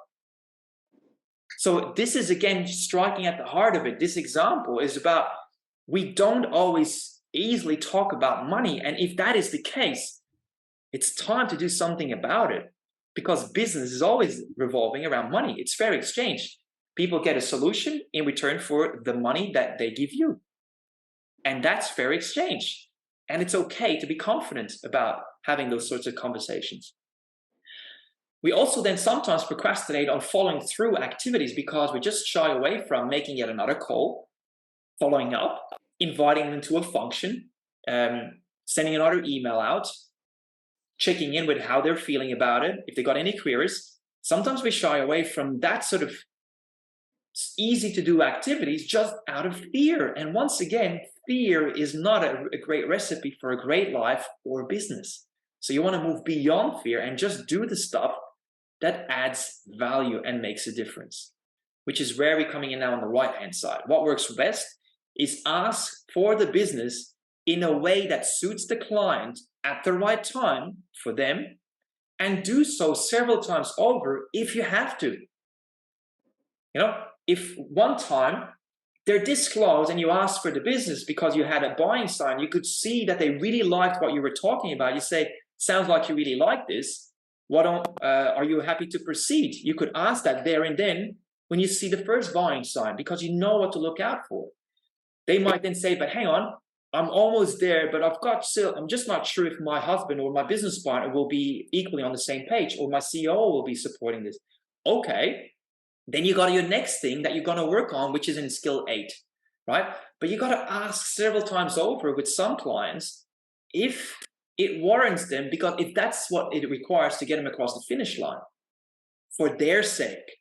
So this is, again, striking at the heart of it. This example is about, we don't always easily talk about money. And if that is the case, it's time to do something about it, because business is always revolving around money. It's fair exchange. People get a solution in return for the money that they give you. And that's fair exchange. And it's okay to be confident about having those sorts of conversations. We also then sometimes procrastinate on following through activities because we just shy away from making yet another call, following up, inviting them to a function, sending another email out, checking in with how they're feeling about it, if they got any queries. Sometimes we shy away from that sort of easy to do activities just out of fear. And once again, fear is not a great recipe for a great life or business. So you want to move beyond fear and just do the stuff that adds value and makes a difference, which is where we're coming in now on the right-hand side. What works best is ask for the business in a way that suits the client at the right time for them, and do so several times over if you have to. If one time they're this close and you ask for the business because you had a buying sign, you could see that they really liked what you were talking about. You say, sounds like you really like this. Are you happy to proceed? You could ask that there and then when you see the first buying sign, because you know what to look out for. They might then say, but hang on, I'm almost there, but I'm just not sure if my husband or my business partner will be equally on the same page, or my CEO will be supporting this. Okay, then you got your next thing that you're going to work on, which is in skill 8, right? But you got to ask several times over with some clients if it warrants them, because if that's what it requires to get them across the finish line for their sake.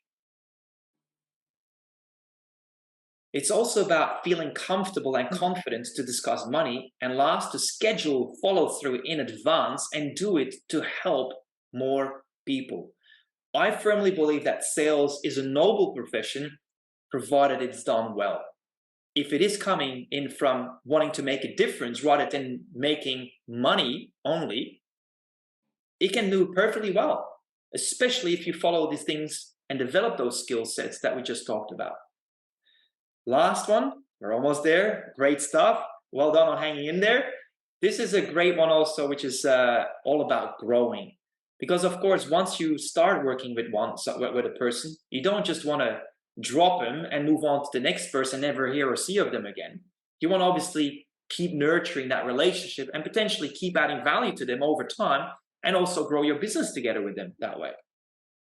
It's also about feeling comfortable and confident to discuss money, and last, to schedule follow through in advance and do it to help more people. I firmly believe that sales is a noble profession, provided it's done well. If it is coming in from wanting to make a difference rather than making money only, it can do perfectly well. especially if you follow these things and develop those skill sets that we just talked about. Last one, we're almost there. Great stuff. Well done on hanging in there. This is a great one also, which is all about growing. Because of course, once you start working with a person, you don't just want to drop them and move on to the next person, never hear or see of them again. You want to obviously keep nurturing that relationship and potentially keep adding value to them over time, and also grow your business together with them that way.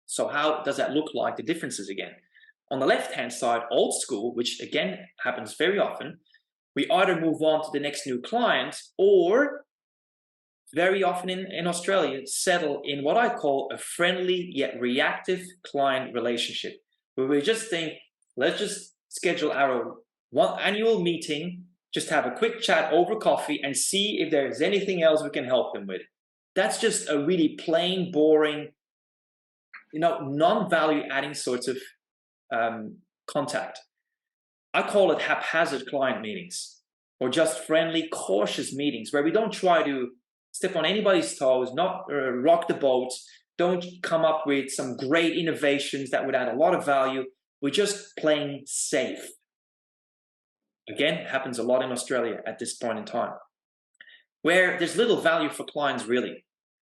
So how does that look like, the differences again? On the left-hand side, old school, which again happens very often, we either move on to the next new client, or very often in Australia, settle in what I call a friendly yet reactive client relationship, where we just think, let's just schedule our one annual meeting, just have a quick chat over coffee and see if there's anything else we can help them with. That's just a really plain, boring, non-value adding sorts of contact. I call it haphazard client meetings, or just friendly, cautious meetings, where we don't try to step on anybody's toes, not rock the boat, don't come up with some great innovations that would add a lot of value. We're just playing safe. Again, happens a lot in Australia at this point in time, where there's little value for clients really,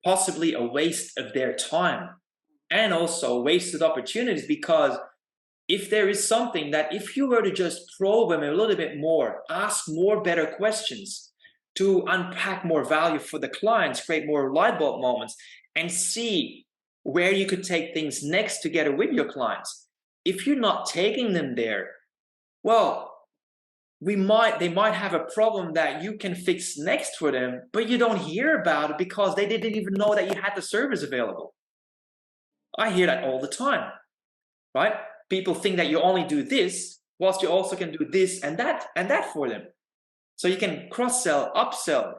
possibly a waste of their time, and also wasted opportunities, because if there is something that if you were to just probe them a little bit more, ask more better questions to unpack more value for the clients, create more light bulb moments, and see where you could take things next together with your clients. If you're not taking them there, well, they might have a problem that you can fix next for them, but you don't hear about it because they didn't even know that you had the service available. I hear that all the time, right? People think that you only do this, whilst you also can do this and that for them. So you can cross-sell, upsell,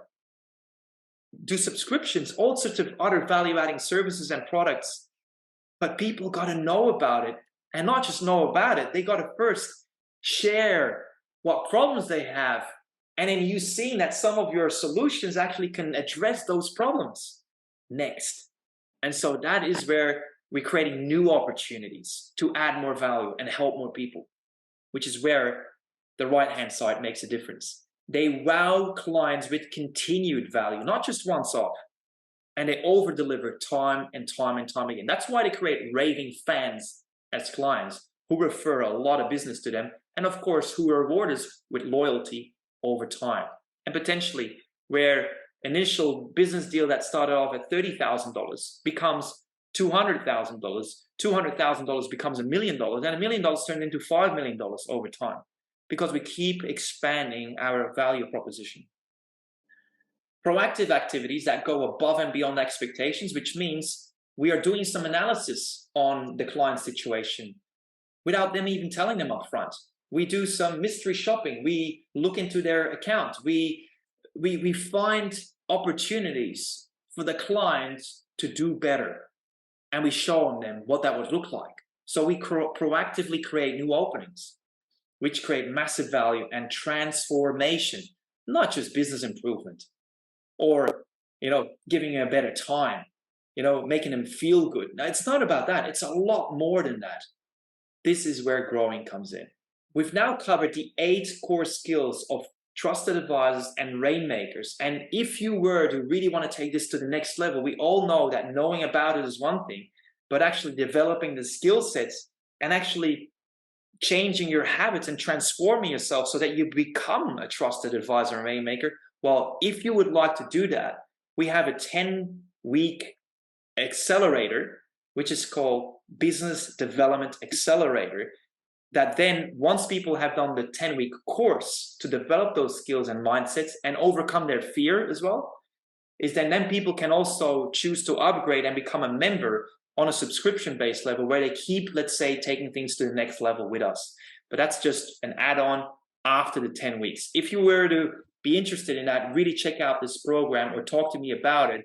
do subscriptions, all sorts of other value-adding services and products. But people got to know about it, and not just know about it. They got to first share what problems they have, and then you seeing that some of your solutions actually can address those problems next. And so that is where we're creating new opportunities to add more value and help more people, which is where the right-hand side makes a difference. They wow clients with continued value, not just once off, and they over-deliver time and time and time again. That's why they create raving fans as clients who refer a lot of business to them, and of course, who reward us with loyalty over time. And potentially, where initial business deal that started off at $30,000 becomes $200,000, $200,000 becomes $1 million, and $1 million turned into $5 million over time, because we keep expanding our value proposition. Proactive activities that go above and beyond expectations, which means we are doing some analysis on the client situation without them even telling them up front. We do some mystery shopping. We look into their account. We find opportunities for the clients to do better, and we show them what that would look like. So we proactively create new openings, which create massive value and transformation, not just business improvement or, giving a better time, making them feel good. Now, it's not about that. It's a lot more than that. This is where growing comes in. We've now covered the 8 core skills of trusted advisors and rainmakers. And if you were to really want to take this to the next level, we all know that knowing about it is one thing, but actually developing the skill sets and actually changing your habits and transforming yourself so that you become a trusted advisor and rainmaker. Well, if you would like to do that, we have a 10-week accelerator, which is called Business Development Accelerator, that then once people have done the 10-week course to develop those skills and mindsets and overcome their fear as well, is then people can also choose to upgrade and become a member on a subscription-based level where they keep, let's say, taking things to the next level with us. But that's just an add-on after the 10 weeks. If you were to be interested in that, really check out this program or talk to me about it.